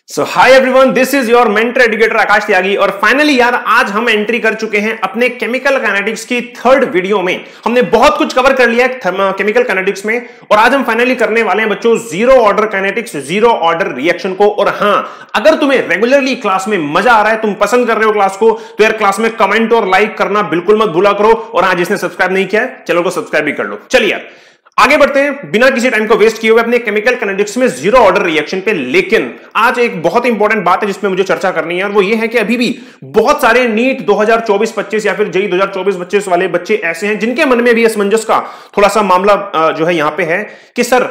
So hi everyone, this is your mentor educator Akash Tyagi. और finally यार आज हम एंट्री कर चुके हैं अपने केमिकल काइनेटिक्स की थर्ड वीडियो में। हमने बहुत कुछ कवर कर लिया है केमिकल काइनेटिक्स में और आज हम फाइनली करने वाले हैं बच्चों zero order kinetics, zero order reaction को। और हां, अगर तुम्हें रेगुलरली क्लास में मजा आ रहा है, तुम पसंद कर रहे हो क्लास को, तो यार क्लास में कमेंट और लाइक करना बिल्कुल मत भूला करो। और हाँ, जिसने सब्सक्राइब नहीं किया है चैनल को सब्सक्राइब भी कर लो। चलिए यार आगे बढ़ते हैं बिना किसी टाइम को वेस्ट किए हुए अपने केमिकल काइनेटिक्स में जीरो ऑर्डर रिएक्शन पे। लेकिन आज एक बहुत इंपॉर्टेंट बात है जिसमें मुझे चर्चा करनी है और वो ये है कि अभी भी बहुत सारे नीट 2024-25 या फिर जेईई 2024-25 वाले बच्चे ऐसे हैं जिनके मन में भी असमंजस का थोड़ा सा मामला जो है यहां पे है कि सर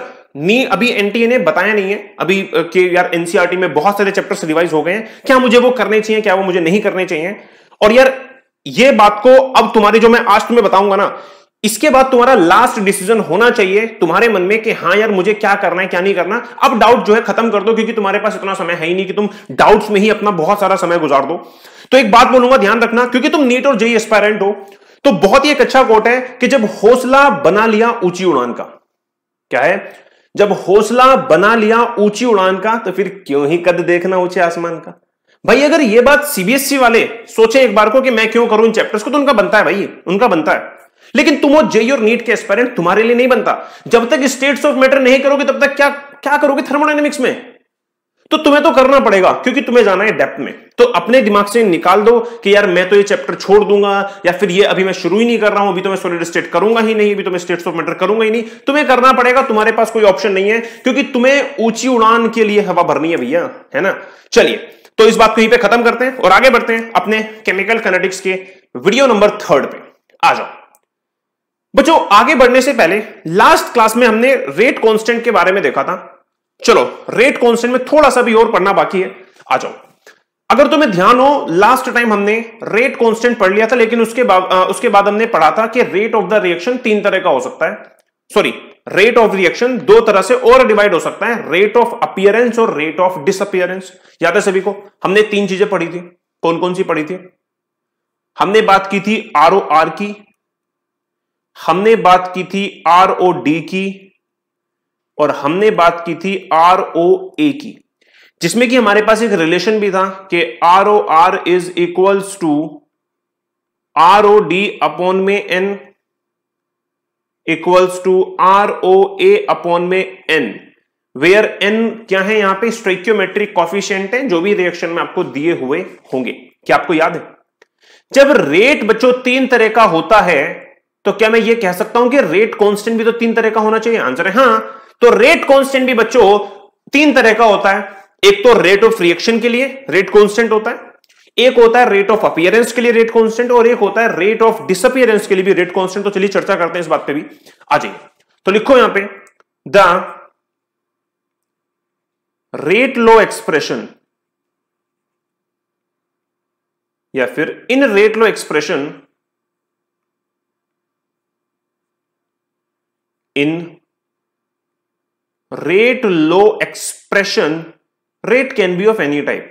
अभी एनटीए ने बताया नहीं है अभी कि यार एनसीईआरटी में बहुत सारे चैप्टर्स रिवाइज हो गए हैं, क्या मुझे वो करने चाहिए, क्या वो मुझे नहीं करने चाहिए। और यार ये बात को अब तुम्हारी जो मैं आज तुम्हें बताऊंगा ना, इसके बाद तुम्हारा लास्ट डिसीजन होना चाहिए तुम्हारे मन में कि हाँ यार मुझे क्या करना है क्या नहीं करना। अब डाउट जो है खत्म कर दो, क्योंकि तुम्हारे पास इतना समय है ही नहीं कि तुम डाउट्स में ही अपना बहुत सारा समय गुजार दो। तो एक बात बोलूंगा, ध्यान रखना, क्योंकि तुम नीट और जेईई एस्पायरेंट हो, तो बहुत ही एक अच्छा कोट है कि जब हौसला बना लिया ऊंची उड़ान का, क्या है, जब हौसला बना लिया ऊंची उड़ान का तो फिर क्यों ही कद देखना ऊंचे आसमान का। भाई अगर ये बात सीबीएसई वाले सोचे एक बार को कि मैं क्यों करूं इन चैप्टर्स को, तो उनका बनता है भाई, उनका बनता है। लेकिन तुम हो जेईई और नीट के एस्पायरेंट, तुम्हारे लिए नहीं बनता। जब तक स्टेट्स ऑफ मैटर नहीं करोगे तब तक क्या करोगे थर्मोडायनेमिक्स में। तो तुम्हें तो करना पड़ेगा क्योंकि तुम्हें जाना है डेप्थ में। तो अपने दिमाग से निकाल दो कि यार मैं तो ये चैप्टर छोड़ दूंगा, या फिर ये अभी मैं शुरू ही नहीं कर रहा हूं, अभी तो मैं सॉलिड स्टेट करूंगा ही नहीं, अभी तो मैं स्टेट्स ऑफ मैटर करूंगा ही नहीं। तुम्हें करना पड़ेगा, तुम्हारे पास कोई ऑप्शन नहीं है, क्योंकि तुम्हें ऊंची उड़ान के लिए हवा भरनी है भैया, है ना। चलिए तो इस बात को यहीं पे खत्म करते हैं और आगे बढ़ते हैं अपने केमिकल काइनेटिक्स के वीडियो नंबर 3 पे। आ जाओ बच्चों, आगे बढ़ने से पहले लास्ट क्लास में हमने रेट कांस्टेंट के बारे में देखा था। चलो रेट कांस्टेंट में थोड़ा सा भी और पढ़ना बाकी है, आ जाओ। अगर तुम्हें ध्यान हो, लास्ट टाइम हमने रेट कांस्टेंट पढ़ लिया था, लेकिन उसके बाद हमने पढ़ा था कि रेट ऑफ द रिएक्शन 3 तरह का हो सकता है। सॉरी, रेट ऑफ रिएक्शन 2 तरह से और डिवाइड हो सकता है, रेट ऑफ अपीयरेंस और रेट ऑफ डिसअपीयरेंस। याद है सभी को, हमने 3 चीजें पढ़ी थी। कौन कौन सी पढ़ी थी? हमने बात की थी ROR की, हमने बात की थी ROD की, और हमने बात की थी ROA की, जिसमें कि हमारे पास एक रिलेशन भी था कि ROR is equals to ROD upon में n equals to ROA upon में n, वेयर n क्या है यहां पे, स्टोइकियोमेट्रिक कॉफिशिएंट है जो भी रिएक्शन में आपको दिए हुए होंगे। क्या आपको याद है? जब रेट बच्चों 3 तरह का होता है तो क्या मैं ये कह सकता हूं कि रेट कांस्टेंट भी तो 3 तरह का होना चाहिए? आंसर है हां। तो रेट कांस्टेंट भी बच्चों 3 तरह का होता है। एक तो रेट ऑफ रिएक्शन के लिए रेट कांस्टेंट होता है, एक होता है रेट ऑफ अपीयरेंस के लिए रेट कांस्टेंट, और एक होता है रेट ऑफ डिसअपीयरेंस के लिए भी रेट कांस्टेंट। तो चलिए चर्चा करते हैं इस बात पे भी, आ जाइए। तो लिखो यहां पे द रेट लॉ एक्सप्रेशन, या फिर in rate law expression, in rate law expression, rate can be of any type,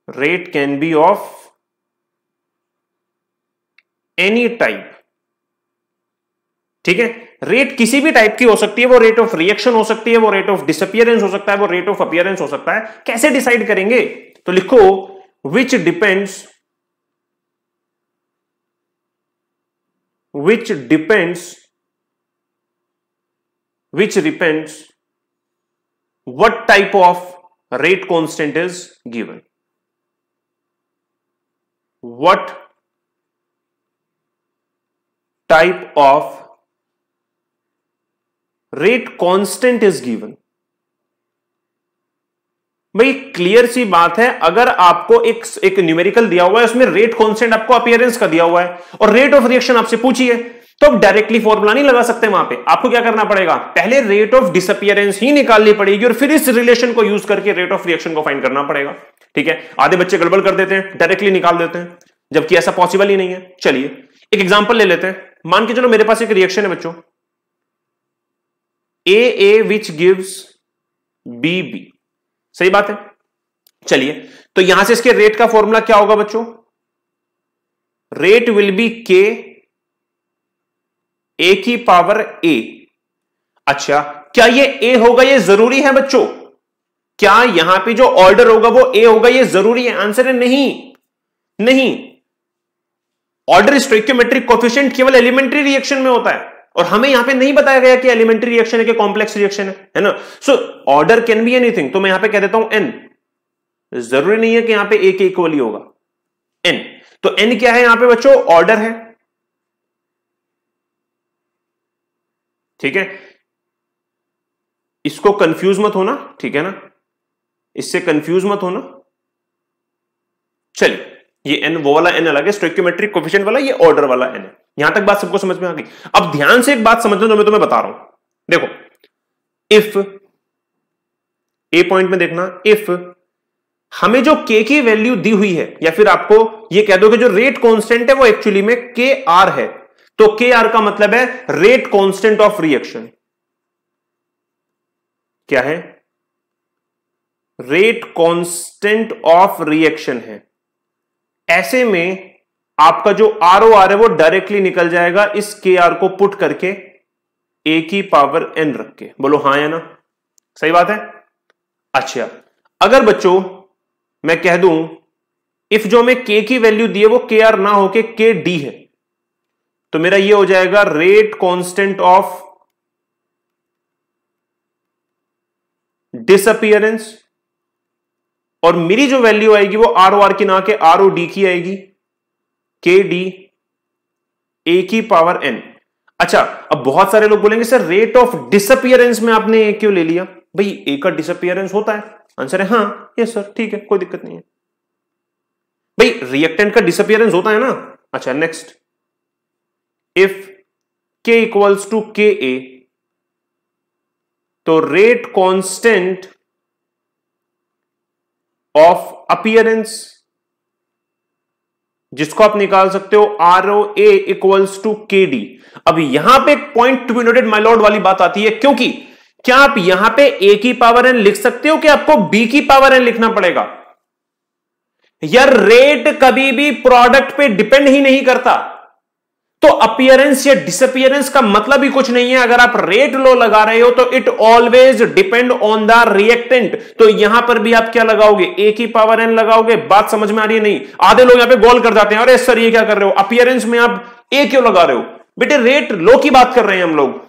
rate can be of any type, ठीक है। रेट किसी भी टाइप की हो सकती है, वो रेट ऑफ रिएक्शन हो सकती है, वो रेट ऑफ डिसअपीयरेंस हो सकता है, वो रेट ऑफ अपीयरेंस हो सकता है। कैसे डिसाइड करेंगे? तो लिखो which depends what type of rate constant is given, what type of rate constant is given। भाई क्लियर सी बात है, अगर आपको एक न्यूमेरिकल दिया हुआ है, उसमें रेट कांस्टेंट आपको अपीयरेंस का दिया हुआ है और रेट ऑफ रिएक्शन आपसे पूछी है, तो आप डायरेक्टली फॉर्मूला नहीं लगा सकते। वहां पे आपको क्या करना पड़ेगा, पहले रेट ऑफ डिसअपीयरेंस ही निकालनी पड़ेगी और फिर इस रिलेशन को यूज करके रेट ऑफ रिएक्शन को फाइंड करना पड़ेगा। ठीक है, आधे बच्चे गड़बड़ कर देते हैं, डायरेक्टली निकाल देते हैं, जबकि ऐसा पॉसिबल ही नहीं है। चलिए एक एग्जांपल ले लेते हैं। मान के चलो मेरे पास एक रिएक्शन है बच्चों, AA विच गिव्स BB, सही बात है। चलिए तो यहां से इसके रेट का फॉर्मूला क्या होगा बच्चों? Rate will be K A की पावर A। अच्छा, क्या ये A होगा, ये जरूरी है बच्चों? क्या यहां पे जो ऑर्डर होगा वो ए होगा, ये जरूरी है? आंसर है नहीं। ऑर्डर स्टोइकियोमेट्रिक कोएफिशिएंट केवल एलिमेंट्री रिएक्शन में होता है, और हमें यहां पे नहीं बताया गया कि एलिमेंट्री रिएक्शन है कि कॉम्प्लेक्स रिएक्शन है ना। So order can be anything, तो मैं यहां पे कह देता हूं एन। जरूरी नहीं है कि यहां पे ए के इक्वल ही होगा एन। तो एन क्या है यहां पे बच्चों? ऑर्डर है, ठीक है। इसको कंफ्यूज मत होना, ठीक है ना, इससे कंफ्यूज मत होना। चलिए, ये एन वो वाला एन अलग है, स्टोइकियोमेट्रिक कोएफिशिएंट वाला, ये ऑर्डर वाला एन है। यहां तक बात सबको समझ में आ गई? अब ध्यान से एक बात समझना जो मैं तुम्हें बता रहा हूं, देखो, इफ ए पॉइंट में देखना, इफ हमें जो के की वैल्यू दी हुई है, या फिर आपको ये कह दो कि जो रेट कांस्टेंट है वो एक्चुअली में के आर है, तो के आर का मतलब है रेट कांस्टेंट ऑफ रिएक्शन। क्या है? रेट कांस्टेंट ऑफ रिएक्शन है। ऐसे में आपका जो आर ओ आर है वो डायरेक्टली निकल जाएगा इस के आर को पुट करके ए की पावर एन रख के। बोलो हां या ना? सही बात है। अच्छा, अगर बच्चों मैं कह दूं इफ जो हमें के की वैल्यू दी है वो के आर ना होके के डी है, तो मेरा ये हो जाएगा रेट कांस्टेंट ऑफ डिसअपियरेंस, और मेरी जो वैल्यू आएगी वो आर ओ आर की ना के आर ओ डी की आएगी, के डी ए की पावर एन। अच्छा, अब बहुत सारे लोग बोलेंगे सर रेट ऑफ डिसअपियरेंस में आपने ए क्यों ले लिया? भाई ए का डिसअपियरेंस होता है। आंसर है हाँ, यस सर, ठीक है, कोई दिक्कत नहीं है। भाई रिएक्टेंट का डिसअपियरेंस होता है ना। अच्छा, नेक्स्ट, इफ के इक्वल्स टू के ए, तो रेट कांस्टेंट ऑफ अपीयरेंस, जिसको आप निकाल सकते हो R O A equals to K D. अब यहां पे point to be noted my lord वाली बात आती है, क्योंकि क्या आप यहां पे ए की पावर एन लिख सकते हो कि आपको बी की पावर एन लिखना पड़ेगा? यार रेट कभी भी प्रोडक्ट पे डिपेंड ही नहीं करता, तो अपीयरेंस या डिसअपियरेंस का मतलब ही कुछ नहीं है। अगर आप रेट लो लगा रहे हो तो it always depend on the reactant. तो यहां पर भी आप क्या लगाओगे? ए की पावर एन लगाओगे। बात समझ में आ रही है? नहीं, आधे लोग यहां पे गोल कर जाते हैं, अरे सर ये क्या कर रहे हो, अपीयरेंस में आप ए क्यों लगा रहे हो? बेटे रेट लो की बात कर रहे हैं हम लोग,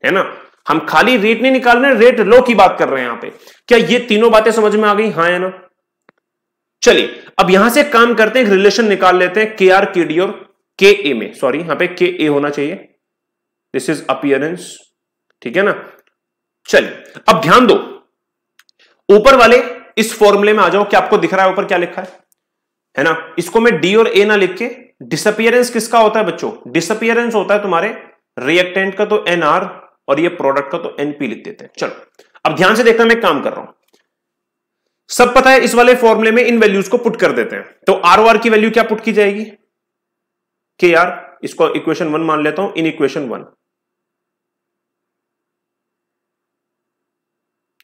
है ना, हम खाली रेट नहीं निकाल रहे, रेट लो की बात कर रहे हैं यहां पे। क्या ये तीनों बातें समझ में आ गई? हाँ या ना? चलिए, अब यहां से काम करते हैं, एक रिलेशन निकाल लेते हैं के आर के डी और के ए में। सॉरी, यहां पे के ए होना चाहिए, दिस इज अपीयरेंस, ठीक है ना। चलिए, अब ध्यान दो, ऊपर वाले इस फॉर्मूले में आ जाओ। क्या आपको दिख रहा है ऊपर क्या लिखा है ना? इसको मैं डी और ए ना लिख के, डिसअपियरेंस किसका होता है बच्चों? डिसअपियरेंस होता है तुम्हारे रिएक्टेंट का, तो एन आर, और ये प्रोडक्ट का तो एनपी लिख देते हैं। चलो, अब ध्यान से देखना, मैं काम कर रहा हूं, सब पता है, इस वाले फॉर्मूले में इन वैल्यूज को पुट कर देते हैं। तो आर ओ आर की वैल्यू क्या पुट की जाएगी? के आर, इसको इक्वेशन 1 मान लेता हूं, इन इक्वेशन 1,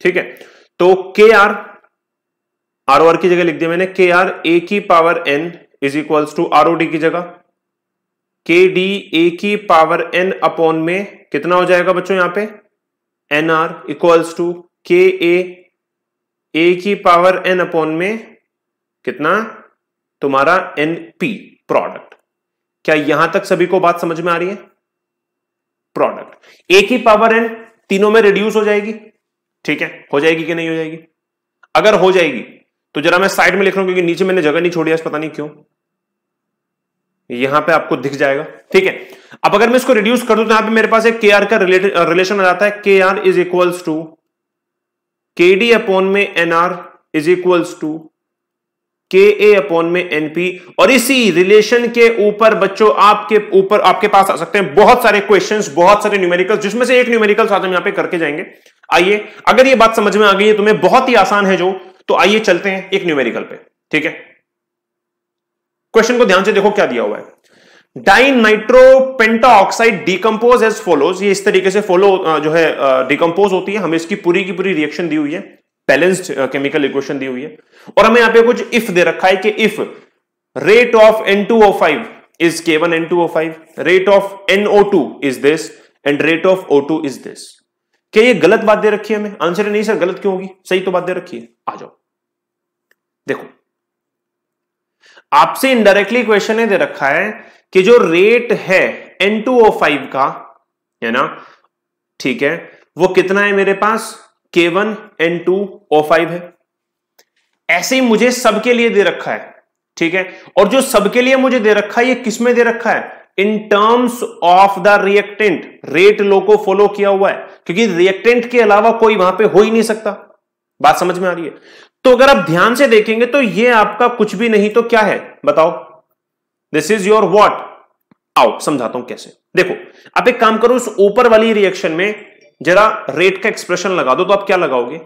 ठीक है। तो के आर, आर ओ आर की जगह लिख दिया मैंने के आर ए की power n is equals to R O D की जगह के डी ए की पावर एन अपॉन में कितना हो जाएगा बच्चों यहां पे? N R equals to K ए की पावर एन अपॉन में कितना? तुम्हारा एन पी, प्रोडक्ट। क्या यहां तक सभी को बात समझ में आ रही है? प्रोडक्ट ए की पावर एन तीनों में रिड्यूस हो जाएगी, ठीक है, हो जाएगी कि नहीं हो जाएगी? अगर हो जाएगी तो जरा मैं साइड में लिख रहा हूं, क्योंकि नीचे मैंने जगह नहीं छोड़ी है, पता नहीं क्यों, यहां पे आपको दिख जाएगा, ठीक है। अब अगर मैं इसको रिड्यूस कर दूं तो यहां पे मेरे पास एक के आर का रिलेशन आ जाता है, K R is equals to K D upon में n R is equals to K A upon में एनपी। और इसी रिलेशन के ऊपर बच्चों आपके पास आ सकते हैं बहुत सारे क्वेश्चंस, बहुत सारे न्यूमेरिकल्स, जिसमें से एक न्यूमेरिकल्स आज हम यहां पे करके जाएंगे। आइए, अगर ये बात समझ में आ गई है तुम्हें, बहुत ही आसान है जो, तो आइए चलते हैं एक न्यूमेरिकल पे, ठीक है। क्वेश्चन को ध्यान से देखो क्या दिया हुआ है। Di nitro penta oxide decompose as follows, ये इस तरीके से जो है डिकम्पोज होती है। हमें इसकी पूरी की पूरी रिएक्शन दी हुई है, बैलेंस्ड केमिकल इक्वेशन दी हुई है, और हमें यहां पे कुछ इफ दे रखा है कि if rate of N2O5 is K1N2O5, rate of NO2 is this, and rate of O2 is this। क्या ये गलत बात दे रखी है हमें? आंसर है नहीं सर, गलत क्यों होगी, सही तो बात दे रखी है। आ जाओ देखो, आपसे इनडायरेक्टली क्वेश्चन दे रखा है कि जो रेट है N2O5 का, है ना, ठीक है, वो कितना है मेरे पास, K1 N2O5 है। ऐसे ही मुझे सबके लिए दे रखा है, ठीक है, और जो सबके लिए मुझे दे रखा है ये किसमें दे रखा है, in terms of the reactant, rate law को फॉलो किया हुआ है, क्योंकि रिएक्टेंट के अलावा कोई वहां पे हो ही नहीं सकता। बात समझ में आ रही है? तो अगर आप ध्यान से देखेंगे तो ये आपका कुछ भी नहीं तो क्या है बताओ, दिस इज योर व्हाट। आओ समझाता हूं कैसे। देखो आप एक काम करो, उस ऊपर वाली रिएक्शन में जरा रेट का एक्सप्रेशन लगा दो, तो आप क्या लगाओगे,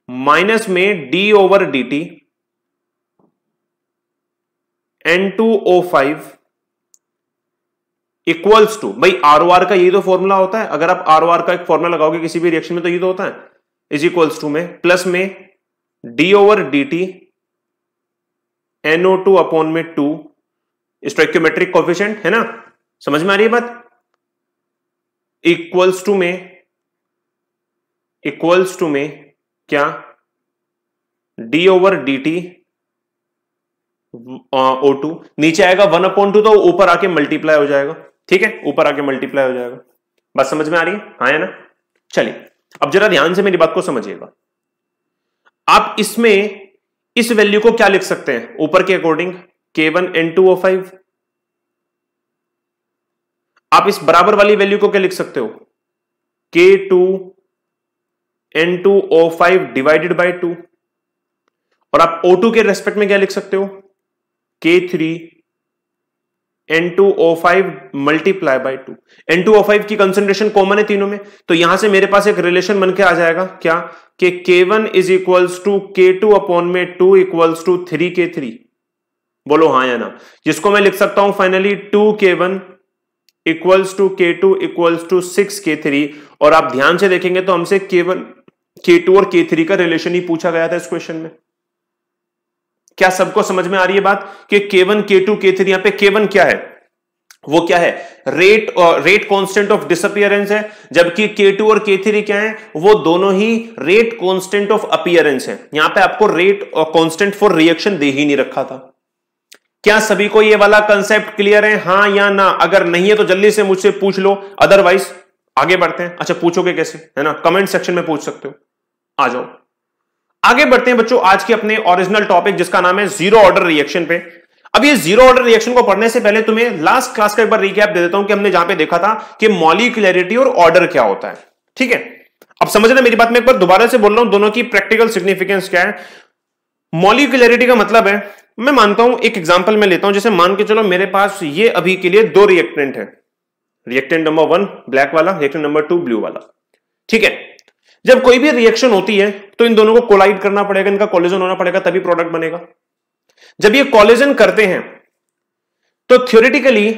माइनस में d/dt N2O5 इक्वल्स टू, भाई ROR का यही तो फॉर्मूला होता है, अगर आप ROR का एक फॉर्मूला लगाओगे किसी भी रिएक्शन में तो ये तो होता है, इज इक्वल्स टू में प्लस में d/dt NO2 अपॉन में 2 स्टोइकियोमेट्रिक कोएफिशिएंट, है ना, समझ में आ रही है बात, इक्वल्स टू में क्या, d/dt O2, नीचे आएगा 1/2 तो ऊपर आके मल्टीप्लाई हो जाएगा, ठीक है, ऊपर आके मल्टीप्लाई हो जाएगा। बात समझ में आ रही है? हाँ है ना। चलिए अब जरा ध्यान से मेरी बात को समझिएगा। आप इसमें इस वैल्यू को क्या लिख सकते हैं ऊपर के अकॉर्डिंग, K1 N2O5। आप इस बराबर वाली वैल्यू को क्या लिख सकते हो, K2 N2O5 डिवाइडेड बाय 2, और आप O2 के रेस्पेक्ट में क्या लिख सकते हो, K3 N2O5 multiply by 2। N2O5 की कंसंट्रेशन कॉमन है तीनों में, तो यहां से मेरे पास एक रिलेशन बन के आ जाएगा क्या, कि K1 is equals to K2 upon में 2 इक्वल्स टू 3K3। बोलो हाँ या ना, जिसको मैं लिख सकता हूं finally 2K1 equals to K2 equals to 6K3। और आप ध्यान से देखेंगे तो हमसे K1, K2 और K3 का रिलेशन ही पूछा गया था इस क्वेश्चन में। क्या सबको समझ में आ रही है बात कि K1 K2 K3, यहां पे K1 क्या है, वो क्या है, रेट कांस्टेंट ऑफ डिसअपीयरेंस है, जबकि K2 और K3 क्या है, वो दोनों ही रेट कांस्टेंट ऑफ अपीयरेंस है। यहां पे आपको रेट कांस्टेंट फॉर रिएक्शन दे ही नहीं रखा था। क्या सभी को ये वाला कंसेप्ट क्लियर है, हाँ या ना? अगर नहीं है तो जल्दी से मुझसे पूछ लो, अदरवाइज आगे बढ़ते हैं। अच्छा पूछोगे कैसे, है ना, कमेंट सेक्शन में पूछ सकते हो। आ जाओ आगे बढ़ते हैं बच्चों आज के अपने ओरिजिनल टॉपिक जिसका नाम है जीरो ऑर्डर रिएक्शन पे। अब ये जीरो ऑर्डर रिएक्शन को पढ़ने से पहले तुम्हें लास्ट क्लास का एक बार रिकैप दे देता हूं कि हमने जहां पे देखा था कि मॉलिक्यूलरिटी और ऑर्डर क्या होता है, ठीक है। अब समझना मेरी बात, में एक बार दोबारा से बोल रहा हूं, दोनों की प्रैक्टिकल सिग्निफिकेंस क्या है। मॉलिक्यूलरिटी का मतलब है, मैं मानता हूं, एक एग्जांपल मैं लेता हूं, जैसे मान के चलो मेरे पास ये अभी के लिए दो रिएक्टेंट है, रिएक्टेंट नंबर 1 ब्लैक वाला, रिएक्टेंट नंबर 2 ब्लू वाला, ठीक है। जब कोई भी रिएक्शन होती है तो इन दोनों को कोलाइड करना पड़ेगा, इनका कोलिजन होना पड़ेगा, तभी प्रोडक्ट बनेगा। जब ये कोलिजन करते हैं तो थ्योरेटिकली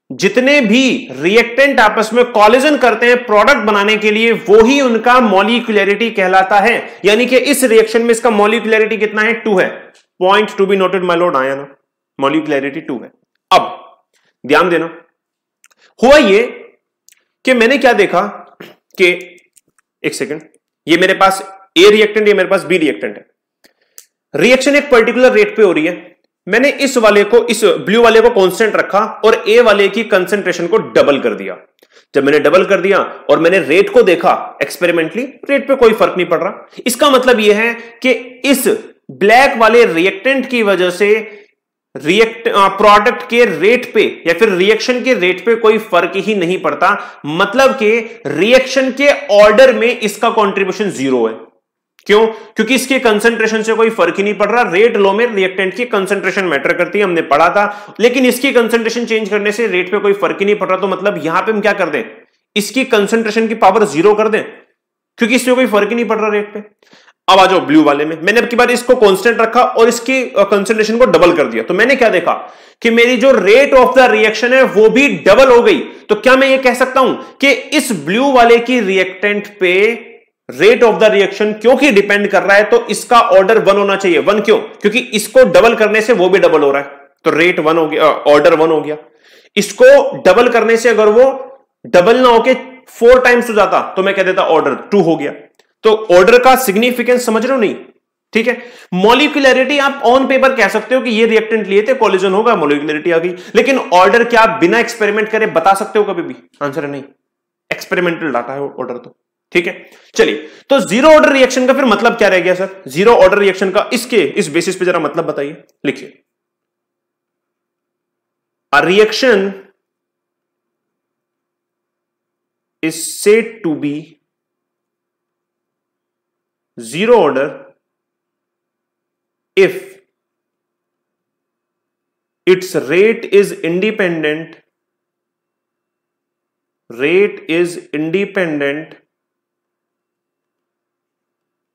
जितने भी रिएक्टेंट आपस में कोलिजन करते हैं प्रोडक्ट बनाने के लिए, वो ही उनका मॉलिक्यूलरिटी कहलाता है। यानी कि इस रिएक्शन में इसका मॉलिक्यूलरिटी कितना है, 2 है। Point to be noted my Lord, आया ना, मॉलिक्यूलरिटी 2 है। अब ध्यान देना, हुआ ये कि मैंने क्या देखा कि एक सेकंड, ये मेरे पास ए रिएक्टेंट, ये मेरे पास बी रिएक्टेंट है। रिएक्शन एक पर्टिकुलर रेट पे हो रही है, मैंने इस वाले को, इस ब्लू वाले को कांस्टेंट रखा और ए वाले की कंसंट्रेशन को डबल कर दिया। जब मैंने डबल कर दिया और मैंने रेट को देखा एक्सपेरिमेंटली, रेट पे कोई फर्क नहीं पड़ रहा। इसका मतलब यह है कि इस ब्लैक वाले रिएक्टेंट की वजह से प्रोडक्ट के रेट पे या फिर रिएक्शन के रेट पे कोई फर्क ही नहीं पड़ता। मतलब कि रिएक्शन के ऑर्डर में इसका कंट्रीब्यूशन 0 है। क्यों? क्योंकि इसके कंसंट्रेशन से कोई फर्क ही नहीं पड़ रहा। रेट लॉ में रिएक्टेंट की कंसंट्रेशन मैटर करती है, हमने पढ़ा था, लेकिन इसकी कंसंट्रेशन चेंज करने से रेट पे कोई फर्क ही नहीं पड़ रहा। तो मतलब यहां पे हम क्या कर दें, इसकी कंसंट्रेशन की पावर 0 कर दें, क्योंकि इससे कोई फर्क ही नहीं पड़ रहा रेट पे। अब आ जाओ ब्लू वाले में, मैंने अब की बार इसको कांस्टेंट रखा और इसकी कंसंट्रेशन को डबल कर दिया। तो मैंने क्या देखा कि मेरी जो रेट ऑफ द रिएक्शन है वो भी डबल हो गई। तो क्या मैं ये कह सकता हूं कि इस ब्लू वाले की रिएक्टेंट पे रेट ऑफ द रिएक्शन क्योंकि डिपेंड कर रहा है तो इसका ऑर्डर 1 होना चाहिए। 1 क्यों? क्योंकि इसको डबल करने से वो भी डबल हो रहा है, तो रेट 1 हो गया, ऑर्डर 1 हो गया। इसको डबल करने से अगर वो डबल ना होके 4 टाइम्स हो जाता तो मैं कह देता ऑर्डर 2 हो गया। तो ऑर्डर का सिग्निफिकेंस समझ रहे हो नहीं? ठीक है। मॉलिक्यूलरिटी आप ऑन पेपर कह सकते हो कि ये रिएक्टेंट लिए थे, कोलिजन होगा, मॉलिक्यूलरिटी आ गई। लेकिन ऑर्डर क्या आप बिना एक्सपेरिमेंट करे बता सकते हो कभी भी? आंसर है नहीं, एक्सपेरिमेंटल डाटा है ऑर्डर तो। ठीक है, चलिए, तो जीरो ऑर्डर रिएक्शन का फिर मतलब क्या रह गया सर? जीरो ऑर्डर रिएक्शन का इस बेसिस पे जरा मतलब बताइए, लिखिए। A reaction is said to be zero order if its rate is independent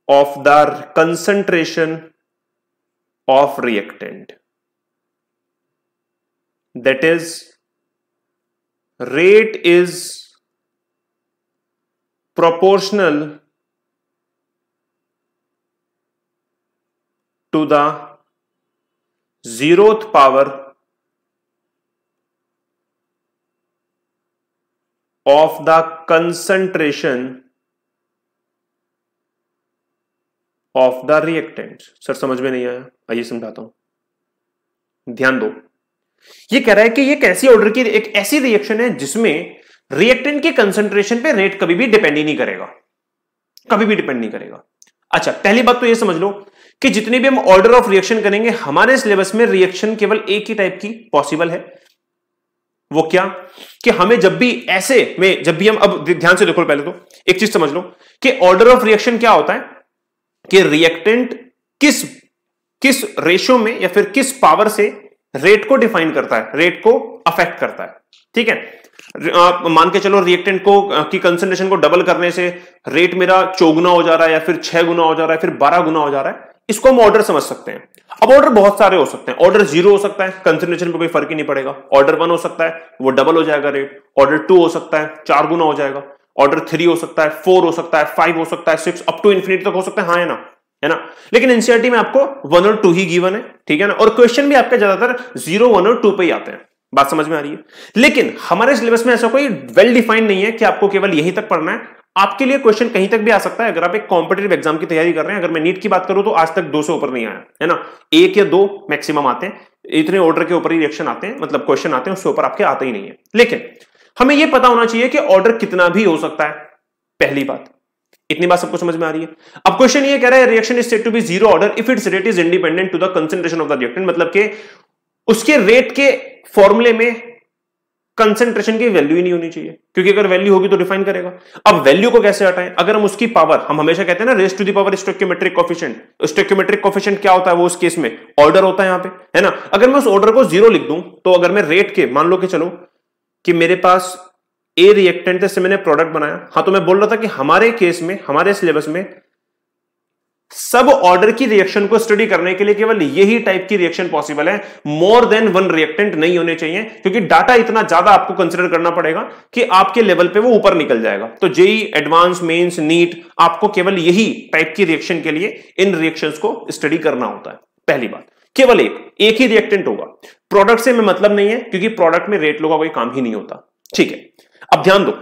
of the concentration of reactant. That is, rate is proportional to the zeroth power of the concentration of the reactant. Sir समझ में नहीं आया, आइए समझाता हूं, ध्यान दो। ये कह रहा है कि ये कैसी ऑर्डर की एक ऐसी रिएक्शन है जिसमें रिएक्टेंट के कंसंट्रेशन पे रेट कभी भी डिपेंड ही नहीं करेगा, कभी भी डिपेंड नहीं करेगा। अच्छा, पहली बात तो ये समझ लो कि जितनी भी हम ऑर्डर ऑफ रिएक्शन करेंगे हमारे सिलेबस में रिएक्शन केवल एक ही टाइप की पॉसिबल है। वो क्या? कि हमें जब भी ऐसे में, जब भी हम, अब ध्यान से देखो, पहले तो एक चीज समझ लो कि ऑर्डर ऑफ रिएक्शन क्या होता है कि रिएक्टेंट किस रेशियो में या फिर किस पावर से रेट को डिफाइन करता है, रेट को अफेक्ट करता है। ठीक है, मान के चलो रिएक्टेंट को की कंसंट्रेशन को डबल करने से रेट मेरा 4 गुना हो जा रहा है या फिर 6 गुना हो जा रहा है, फिर 12 गुना हो जा रहा है, इसको हम ऑर्डर समझ सकते हैं। अब ऑर्डर बहुत सारे हो सकते हैं। ऑर्डर 0 हो सकता है, कंसंट्रेशन पे कोई फर्क ही नहीं पड़ेगा। ऑर्डर 1 हो सकता है, वो डबल हो जाएगा रेट। ऑर्डर 2 हो सकता है, 4 गुना हो जाएगा। ऑर्डर 3 हो सकता है, 4 हो सकता है, 5 हो सकता है, 6 अप टू इंफिनिटी तक हो सकता है। हाँ है ना, है ना। लेकिन एनसीईआरटी में आपको 1 और 2 ही गिवन है, ठीक है ना। और क्वेश्चन भी आपके ज्यादातर 0, 1 और 2 पे ही आते हैं। बात समझ में आ रही है? लेकिन हमारे सिलेबस में ऐसा कोई वेल डिफाइंड नहीं है कि आपको केवल यहीं तक पढ़ना है। आपके लिए क्वेश्चन कहीं तक भी आ सकता है। अगर आप एक कॉम्पिटिटिव एग्जाम की तैयारी कर रहे हैं, अगर मैं नीट की बात करूं तो आज तक 2 से ऊपर नहीं आया है ना, 1 या 2 मैक्सिमम आते हैं। इतने ऑर्डर के ऊपर ही रिएक्शन आते हैं, मतलब क्वेश्चन आते हैं, उससे ऊपर आपके आते ही नहीं है। लेकिन हमें यह पता होना चाहिए कि ऑर्डर कितना भी हो सकता है, पहली बात। इतनी बात सबको समझ में आ रही है? अब क्वेश्चन ये कह रहा है reaction is said to be zero order if its rate is independent to the concentration of the reactant, मतलब कि उसके रेट के फॉर्मूले में कंसंट्रेशन की वैल्यू ही नहीं होनी चाहिए, क्योंकि अगर वैल्यू होगी तो डिफाइन करेगा। अब वैल्यू को कैसे हटाएं? अगर हम उसकी पावर, हम हमेशा कहते हैं ना raise to the power stoichiometric coefficient. Stoichiometric coefficient क्या होता है? वो उस केस में ऑर्डर होता है यहां पे, है ना। अगर मैं उस ऑर्डर को 0 लिख दूं तो अगर मैं रेट के, मान लो कि चलो कि मेरे पास ए रिएक्टेंट से मैंने प्रोडक्ट बनाया, हाँ, तो मैं बोल रहा था कि हमारे केस में, हमारे सिलेबस में सब ऑर्डर की रिएक्शन को स्टडी करने के लिए केवल यही टाइप की रिएक्शन पॉसिबल है। मोर देन 1 रिएक्टेंट नहीं होने चाहिए, क्योंकि डाटा इतना ज्यादा आपको कंसीडर करना पड़ेगा कि आपके लेवल पे वो ऊपर निकल जाएगा। तो जेई, एडवांस, मेंस, नीट, आपको केवल यही टाइप की रिएक्शन के लिए इन रिएक्शंस को स्टडी करना होता है। पहली बात, केवल एक ही रिएक्टेंट होगा। प्रोडक्ट से में मतलब नहीं है, क्योंकि प्रोडक्ट में रेट लो का कोई काम ही नहीं होता। ठीक है, अब ध्यान दो,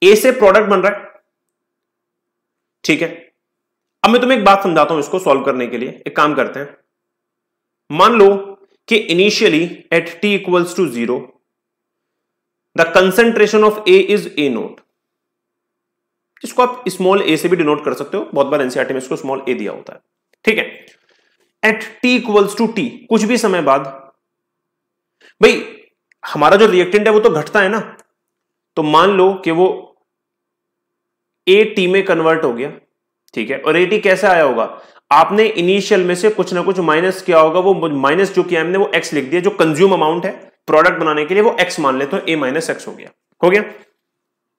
ए से प्रोडक्ट बन रहा है, ठीक है। अब मैं तुम्हें एक बात समझाता हूं, इसको सॉल्व करने के लिए एक काम करते हैं। मान लो कि initially at t equals to 0 the concentration of A is A naught. इसको आप स्मॉल ए से भी डिनोट कर सकते हो, बहुत बार एनसीईआरटी में इसको स्मॉल ए दिया होता है, ठीक है। At t equals to t, कुछ भी समय बाद, भाई हमारा जो रिएक्टेंट है वो तो घटता है ना, तो मान लो कि वो ए टी में कन्वर्ट हो गया, ठीक है। और एटी कैसे आया होगा? आपने इनिशियल में से कुछ ना कुछ माइनस किया होगा, वो माइनस जो किया हमने वो एक्स लिख दिया, जो कंज्यूम अमाउंट है प्रोडक्ट बनाने के लिए वो एक्स मान ले, तो ए माइनस एक्स हो गया, हो गया।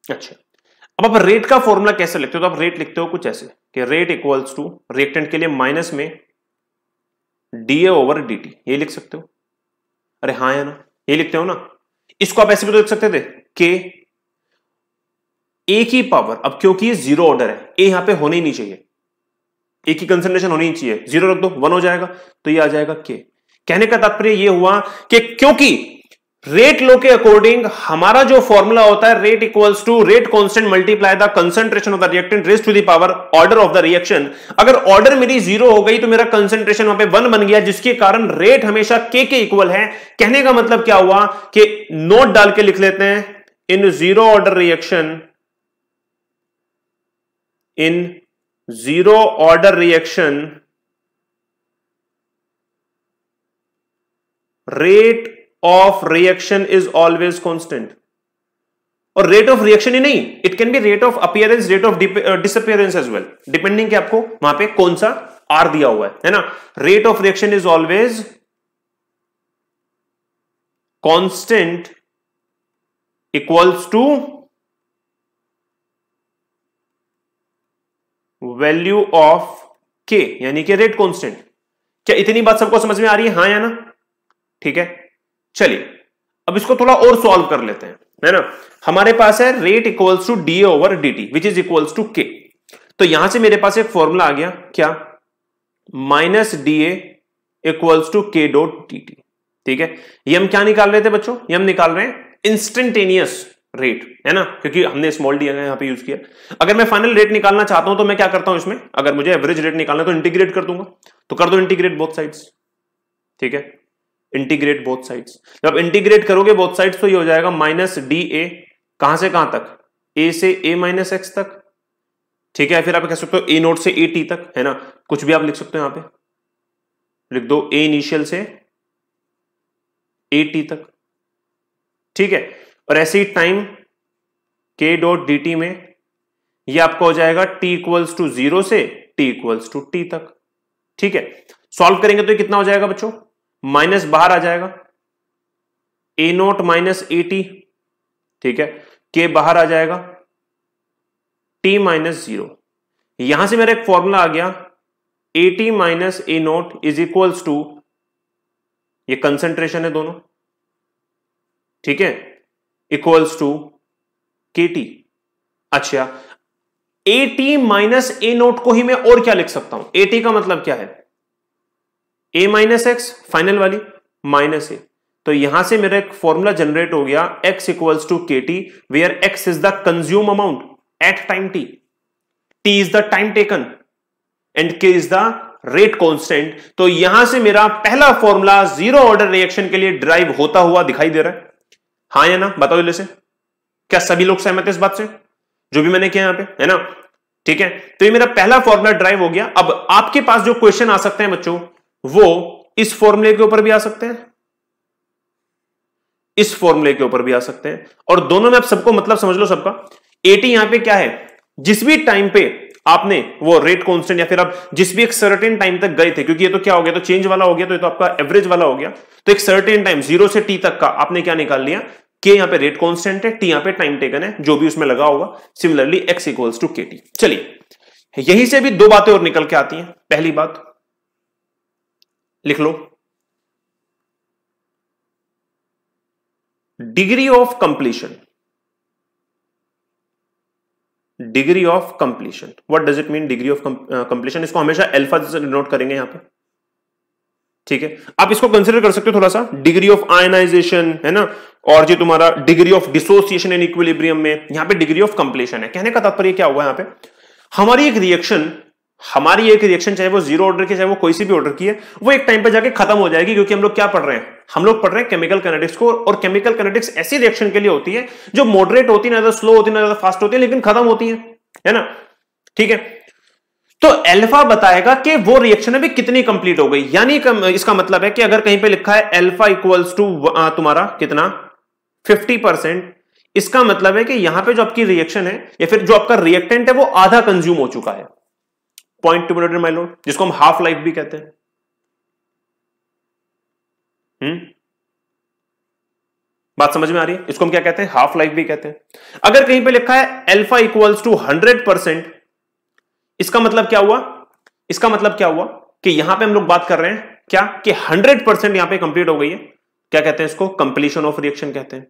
अच्छा, अब आप रेट का फॉर्मूला कैसे लिखते हो? तो आप रेट लिखते हो कुछ ऐसे कि रेट इक्वल्स टू रिएक्टेंट के लिए माइनस में D A over D T, ये लिख सकते हो। अरे हाँ या ना, ये लिखते हो ना। इसको आप ऐसे भी तो लिख सकते थे कि ए की पावर, अब क्योंकि ये 0 ऑर्डर है, ए यहां पे होने ही नहीं चाहिए, ए की कंसंट्रेशन होनी ही चाहिए, 0 रख दो 1 हो जाएगा, तो ये आ जाएगा के। कहने का तात्पर्य ये हुआ कि क्योंकि रेट लो के अकॉर्डिंग हमारा जो फॉर्मूला होता है rate equals to rate constant multiply the concentration of the reactant raise to the power order of the reaction. अगर ऑर्डर मेरी 0 हो गई तो मेरा कंसंट्रेशन वहां पे 1 बन गया, जिसके कारण रेट हमेशा के इक्वल है। कहने का मतलब क्या हुआ कि नोट डाल के लिख लेते हैं, in zero order reaction rate of reaction is always constant. और रेट ऑफ रिएक्शन ही नहीं, it can be rate of appearance, rate of disappearance as well, depending कि आपको वहां पे कौन सा आर दिया हुआ है ना। Rate of reaction is always constant equals to value of K, यानी कि रेट कांस्टेंट। क्या इतनी बात सबको समझ में आ रही है, हाँ या ना? ठीक है, चलिए अब इसको थोड़ा और सॉल्व कर लेते हैं, है ना। हमारे पास है rate equals to D over D T which is equals to K. तो यहां से मेरे पास एक फॉर्मूला आ गया, क्या? Minus D A equals to K dot D T. ठीक है, ये हम क्या निकाल रहे थे बच्चों? ये हम निकाल रहे हैं इंस्टेंटेनियस रेट, है ना, क्योंकि हमने स्मॉल डी यहां पे यूज किया। अगर मैं फाइनल रेट निकालना चाहता हूं तो मैं क्या करता हूं इसमें, अगर मुझे एवरेज रेट निकालना तो इंटीग्रेट कर दूंगा। तो कर दो इंटीग्रेट बोथ साइड्स। ठीक है, इंटीग्रेट बोथ साइड्स। जब इंटीग्रेट करोगे बोथ साइड्स तो ये हो जाएगा माइनस डी ए, कहां से कहां तक? ए से ए माइनस एक्स तक। ठीक है, फिर आप कह सकते हो ए नोट से ए टी तक, है ना, कुछ भी आप लिख सकते हो। यहां पे लिख दो ए इनिशियल से ए टी तक। ठीक है, और ऐसे ही टाइम के डॉट डी टी में ये आपका हो जाएगा टी इक्वल्स टू 0 से टी इक्वल्स टू टी तक। ठीक है, सॉल्व करेंगे तो ये कितना हो जाएगा बच्चों? माइनस बाहर आ जाएगा, ए नोट माइनस ए टी। ठीक है, के बाहर आ जाएगा, टी माइनस 0। यहां से मेरा एक फॉर्मूला आ गया, A T minus A naught is equals to, ये कंसंट्रेशन है दोनों, ठीक है, इक्वल्स टू के टी। अच्छा, A T minus A naught को ही मैं और क्या लिख सकता हूं? ए टी का मतलब क्या है? ए माइनस एक्स, फाइनल वाली, माइनस ए। तो यहां से मेरा एक फॉर्मूला जनरेट हो गया, x equals to K T, where x is the consume amount at time t, t is the time taken and k is the rate constant. तो यहां से मेरा पहला फॉर्मूला जीरो ऑर्डर रिएक्शन के लिए drive होता हुआ दिखाई दे रहा है, हाँ या ना? बताओ जल्दी से, क्या सभी लोग सहमत है इस बात से जो भी मैंने किया यहां पे, है ना? ठीक है, तो ये मेरा पहला फॉर्मूला ड्राइव हो गया। अब आपके पास जो क्वेश्चन आ सकते हैं बच्चों, वो इस फॉर्मूले के ऊपर भी आ सकते हैं, इस फॉर्मूले के ऊपर भी आ सकते हैं, और दोनों में आप सबको मतलब समझ लो सबका। एटी यहां पे क्या है? जिस भी टाइम पे आपने वो रेट कांस्टेंट या फिर आप जिस भी एक सर्टेन टाइम तक गए थे, क्योंकि ये तो क्या हो गया, तो चेंज वाला हो गया, तो ये तो आपका एवरेज वाला हो गया। तो एक सर्टेन टाइम 0 से टी तक का आपने क्या निकाल लिया? के यहां पे रेट कांस्टेंट है, टी यहां पे टाइम टेकन है, जो भी उसमें लगा होगा। Similarly x equals to K T. चलिए, यहीं से भी दो बातें और निकल के आती हैं। पहली बात लिख लो, degree of completion. Degree of completion, what does it mean degree of completion? इसको हमेशा अल्फा से डिनोट करेंगे यहां पे। ठीक है, आप इसको कंसीडर कर सकते हो थोड़ा सा, डिग्री ऑफ आयनाइजेशन, है ना, और जो तुम्हारा degree of dissociation in equilibrium में, यहां पे डिग्री ऑफ कंप्लीशन है। कहने का तात्पर्य क्या हुआ? यहां पे हमारी एक रिएक्शन चाहे वो जीरो ऑर्डर की, चाहे वो कोई सी भी ऑर्डर की है, वो एक टाइम पे जाके खत्म हो जाएगी, क्योंकि हम लोग क्या पढ़ रहे हैं? हम लोग पढ़ रहे हैं केमिकल काइनेटिक्स को, और केमिकल काइनेटिक्स ऐसी रिएक्शन के लिए होती है जो मॉडरेट होती है, ना ज्यादा स्लो होती है ना ज्यादा फास्ट होती है, लेकिन खत्म होती है ना। ठीक है, तो अल्फा बताएगा कि वो रिएक्शन अभी कितनी कंप्लीट हो गई। यानी इसका मतलब है कि अगर कहीं पे लिखा है अल्फा इक्वल्स टू तुम्हारा कितना 50%, इसका मतलब है कि यहां पे जो आपकी रिएक्शन है या फिर जो आपका रिएक्टेंट है वो आधा कंज्यूम हो चुका है। पॉइंट टू मिनट माइलोड, जिसको हम हाफ लाइफ भी कहते हैं। बात समझ में आ रही है? इसको हम क्या कहते हैं? हाफ लाइफ भी कहते हैं। अगर कहीं पे लिखा है अल्फा इक्वल्स टू 100%, इसका मतलब क्या हुआ? इसका मतलब क्या हुआ कि यहां पे हम लोग बात कर रहे हैं क्या कि 100% यहां पे कंप्लीट हो गई है। क्या कहते हैं इसको? कंप्लीशन ऑफ रिएक्शन कहते हैं।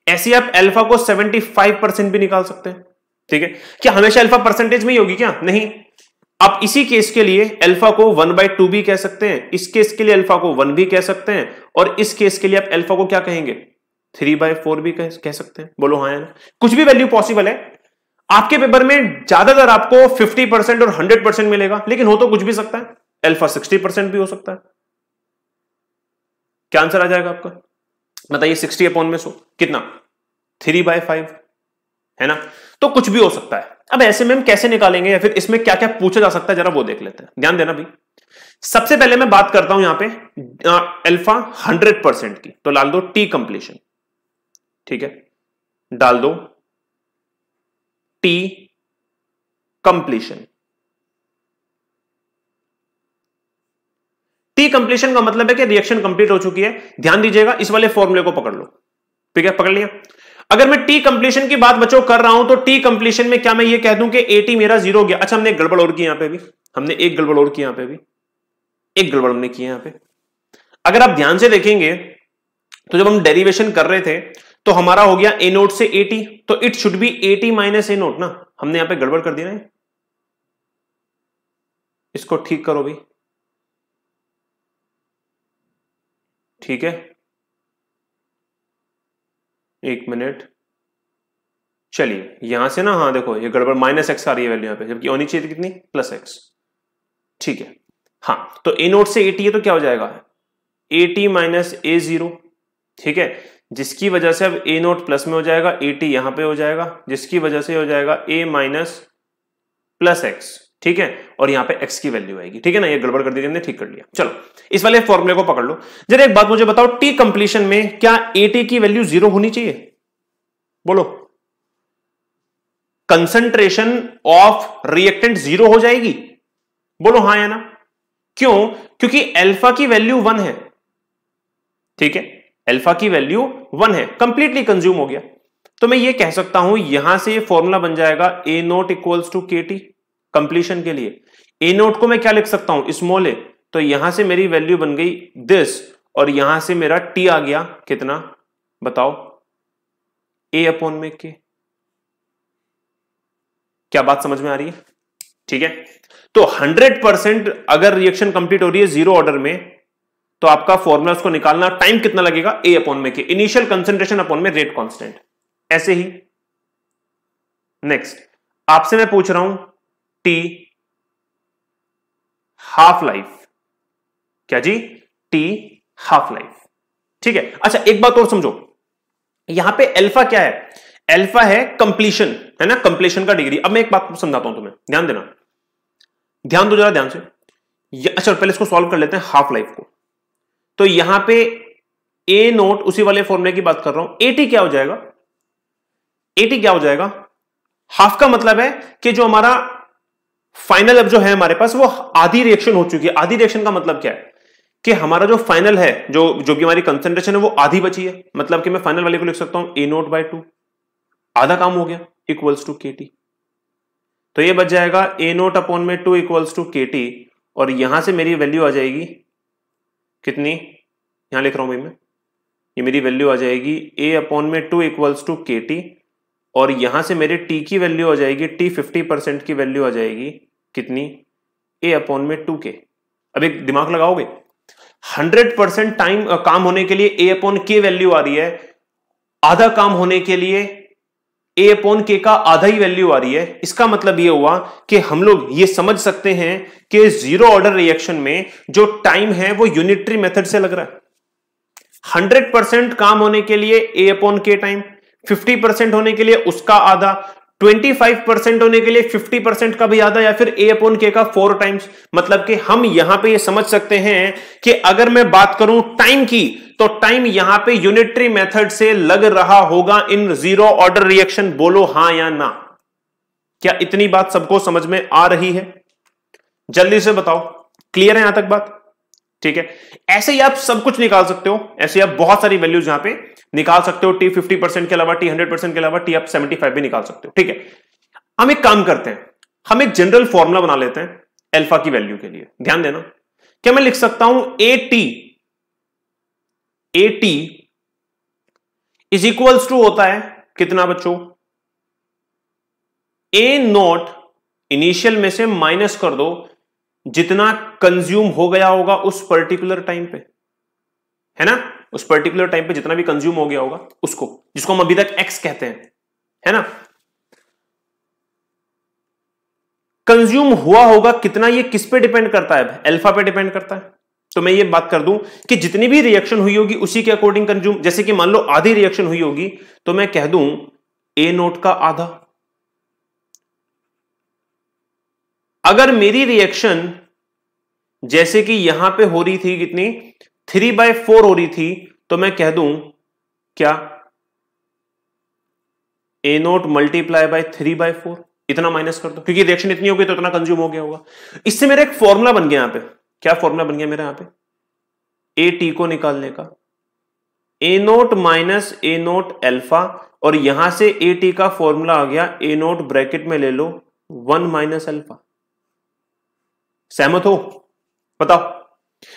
ऐसे आप अल्फा को 75% भी निकाल सकते हैं। ठीक है, क्या हमेशा अल्फा परसेंटेज में ही होगी क्या? नहीं, आप इसी केस के लिए अल्फा को 1/2 भी कह सकते हैं, इस केस के लिए अल्फा को 1 भी कह सकते हैं, और इस केस के लिए आप अल्फा को क्या कहेंगे 3/4 भी कह सकते हैं। बोलो हाँ या ना। कुछ भी वैल्यू पॉसिबल है। आपके पेपर में ज्यादातर आपको 50% और 100% मिलेगा, लेकिन हो तो कुछ भी सकता है। अल्फा 60% भी हो सकता है। क्या आंसर आ जाएगा आपका बताइए? 60/100 कितना? 3/5 है ना। तो कुछ भी हो सकता है। अब ऐसे में हम कैसे निकालेंगे या फिर इसमें क्या क्या पूछा जा सकता है जरा वो देख लेते हैं। ध्यान देना भाई। सबसे पहले मैं बात करता हूं यहां पे अल्फा 100% की, तो डाल दो टी कंप्लीशन। ठीक है, डाल दो टी कंप्लीशन। टी कंप्लीशन का मतलब है कि रिएक्शन कंप्लीट हो चुकी है। ध्यान दीजिएगा, इस वाले फॉर्मूले को पकड़ लो। ठीक है, पकड़ लिया। अगर मैं टी कंप्लीशन की बात बच्चों कर रहा हूं तो टी कंप्लीशन में क्या मैं ये कह दूं कि एटी मेरा 0 हो गया? अच्छा, हमने एक गड़बड़ और की यहां पे भी, हमने एक गड़बड़ और की यहां पे भी, एक गड़बड़ हमने की यहां पे। अगर आप ध्यान से देखेंगे तो जब हम डेरिवेशन कर रहे थे तो हमारा हो गया ए नोट से एटी, तो it should be eighty minus A note ना। हमने यहां पे गड़बड़ कर दी ना, इसको ठीक करो भाई। ठीक है, एक मिनट, चलिए यहां से ना, हाँ देखो ये गड़बड़, -x आ रही है वैल्यू यहां पे, जबकि होनी चाहिए थी कितनी? +x। ठीक है, हाँ तो ए नोट से एटी है तो क्या हो जाएगा? एटी माइनस ए 0। ठीक है, जिसकी वजह से अब ए नोट प्लस में हो जाएगा, एटी यहां पे हो जाएगा, जिसकी वजह से हो जाएगा ए माइनस +x। ठीक है, और यहां पे x की वैल्यू आएगी। ठीक है ना, ये गड़बड़ कर दी हमने, ठीक कर लिया। चलो इस वाले फॉर्मूले को पकड़ लो। जरा एक बात मुझे बताओ, टी कंप्लीशन में क्या एटी की वैल्यू 0 होनी चाहिए? बोलो। कंसंट्रेशन ऑफ रिएक्टेंट 0 हो जाएगी? बोलो हाँ या ना। क्यों? क्योंकि अल्फा की वैल्यू 1 है। ठीक है, अल्फा की वैल्यू 1 है, कंप्लीटली कंज्यूम हो गया। तो मैं ये कह सकता हूं यहां से ये फॉर्मूला बन जाएगा ए note equals to K T completion के लिए। ए नोट को मैं क्या लिख सकता हूं? स्मॉल ए। तो यहां से मेरी वैल्यू बन गई दिस, और यहां से मेरा टी आ गया कितना बताओ? A/के। क्या बात समझ में आ रही है? ठीक है, तो 100% अगर रिएक्शन कंप्लीट हो रही है 0 ऑर्डर में तो आपका फॉर्मूला उसको निकालना टाइम कितना लगेगा? A/के, इनिशियल कंसंट्रेशन अपॉन में रेट कांस्टेंट। ऐसे ही नेक्स्ट आपसे मैं पूछ रहा हूं टी हाफ लाइफ। क्या जी? T half life. ठीक है, अच्छा एक बात और समझो, यहां पे अल्फा क्या है? अल्फा है कंप्लीशन, है ना, कंप्लीशन का डिग्री। अब मैं एक बात समझाता हूं तुम्हें, ध्यान देना, ध्यान दो जरा ध्यान से। अच्छा पहले इसको सॉल्व कर लेते हैं हाफ लाइफ को। तो यहां पे ए नोट, उसी वाले फॉर्मूले की बात कर रहा हूं, एटी क्या हो जाएगा? एटी क्या हो जाएगा? हाफ का मतलब है कि जो हमारा फाइनल अब जो है हमारे पास वो आधी रिएक्शन हो चुकी है। आधी रिएक्शन का मतलब क्या है? कि हमारा जो फाइनल है, जो भी हमारी कंसंट्रेशन है वो आधी बची है। मतलब कि मैं फाइनल वाले को लिख सकता हूं ए नोट बाय 2, आधा काम हो गया, इक्वल्स टू के टी। तो ये बच जाएगा ए नोट अपॉन में 2 इक्वल्स टू के टी, और यहां से मेरी वैल्यू आ जाएगी कितनी? यहां लिख रहा हूं भाई मैं, ये मेरी वैल्यू आ जाएगी ए अपॉन में 2 इक्वल्स टू के टी, और यहां से मेरे टी की वैल्यू आ जाएगी, टी 50% की वैल्यू आ जाएगी कितनी? ए अपॉन में 2 के। अब एक दिमाग लगाओगे, 100% टाइम काम होने के लिए ए अपॉन के वैल्यू आ रही है, आधा काम होने के लिए ए अपॉन के का आधा ही वैल्यू आ रही है। इसका मतलब यह हुआ कि हम लोग ये समझ सकते हैं कि 0 ऑर्डर रिएक्शन में जो टाइम है वो यूनिटरी मेथड से लग रहा है। 100% काम होने के लिए ए अपॉन के टाइम, 50% होने के लिए उसका आधा, 25% होने के लिए 50% का भी आधा, या फिर ए अपॉन के का 4 टाइम्स। मतलब कि हम यहां पे ये समझ सकते हैं कि अगर मैं बात करूं टाइम की, तो टाइम यहां पे यूनिटरी मेथड से लग रहा होगा इन 0 ऑर्डर रिएक्शन। बोलो हां या ना। क्या इतनी बात सबको समझ में आ रही है? जल्दी से बताओ, क्लियर है यहां तक बात? ठीक है, ऐसे ही आप सब कुछ निकाल सकते हो। ऐसे आप बहुत सारी वैल्यूज यहां पे निकाल सकते हो। टी 50% के अलावा, टी 100% के अलावा, टी आप 75 भी निकाल सकते हो। ठीक है, हम एक काम करते हैं, हम एक जनरल फॉर्मूला बना लेते हैं अल्फा की वैल्यू के लिए। ध्यान देना, क्या मैं लिख सकता हूं एटी इज इक्वल्स टू होता है कितना बच्चों? ए नोट इनिशियल में से माइनस कर दो जितना कंज्यूम हो गया होगा उस पर्टिकुलर टाइम पे, है ना, उस पर्टिकुलर टाइम पे जितना भी कंज्यूम हो गया होगा उसको, जिसको हम अभी तक एक्स कहते हैं, है ना। कंज्यूम हुआ होगा कितना, ये किस पे डिपेंड करता है, अल्फा पे डिपेंड करता है। तो मैं ये बात कर दूं कि जितनी भी रिएक्शन हुई होगी उसी के अकॉर्डिंग कंज्यूम, जैसे कि मान लो आधी रिएक्शन हुई होगी तो मैं कह दूं ए नोट का आधा। अगर मेरी रिएक्शन जैसे कि यहां पे हो रही थी कितनी, 3/4 हो रही थी, तो मैं कह दूं क्या, ए नोट मल्टीप्लाई बाय 3/4, इतना माइनस कर दो, क्योंकि रिएक्शन इतनी होगी तो इतना कंज्यूम हो गया होगा। इससे मेरा एक फॉर्मूला बन गया यहां पे, क्या फॉर्मूला बन गया मेरा यहां पे, ए टी को निकालने का, ए naught minus A note alpha, और यहां से ए टी का फॉर्मूला आ गया ए नोट ब्रैकेट में ले लो 1 माइनस अल्फा। सहमत हो, बताओ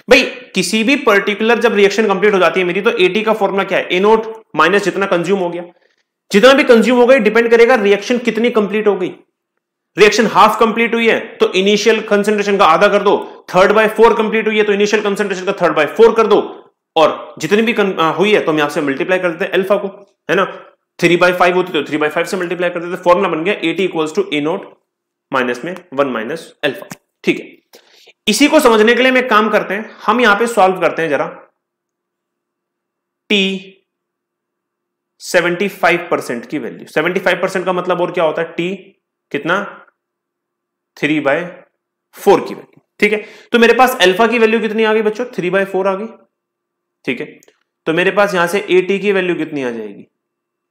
भाई। किसी भी पर्टिकुलर जब रिएक्शन कंप्लीट हो जाती है मेरी, तो एटी का फॉर्मूला क्या है, ए नोट माइनस जितना कंज्यूम हो गया, जितना भी कंज्यूम हो गया डिपेंड करेगा रिएक्शन कितनी कंप्लीट हो गई। रिएक्शन हाफ कंप्लीट हुई है तो इनिशियल कंसंट्रेशन का आधा कर दो, 3/4 कंप्लीट हुई है तो इनिशियल कंसंट्रेशन का 3/4 कर दो, और जितनी भी हुई है तो हम यहां से मल्टीप्लाई कर देते हैं अल्फा को, है ना। 3/5 होती तो 3/5 से मल्टीप्लाई कर देते, फॉर्मूला बन गया A T equals to A naught minus में 1 माइनस अल्फा। ठीक है, इसी को समझने के लिए हम एक काम करते हैं, हम यहां पे सॉल्व करते हैं जरा टी 75% की वैल्यू। 75% का मतलब और क्या होता है, टी कितना, 3/4 की वैल्यू। ठीक है, तो मेरे पास अल्फा की वैल्यू कितनी आ गई बच्चों, 3/4 आ गई। ठीक है, तो मेरे पास यहां से ए टी की वैल्यू कितनी आ जाएगी,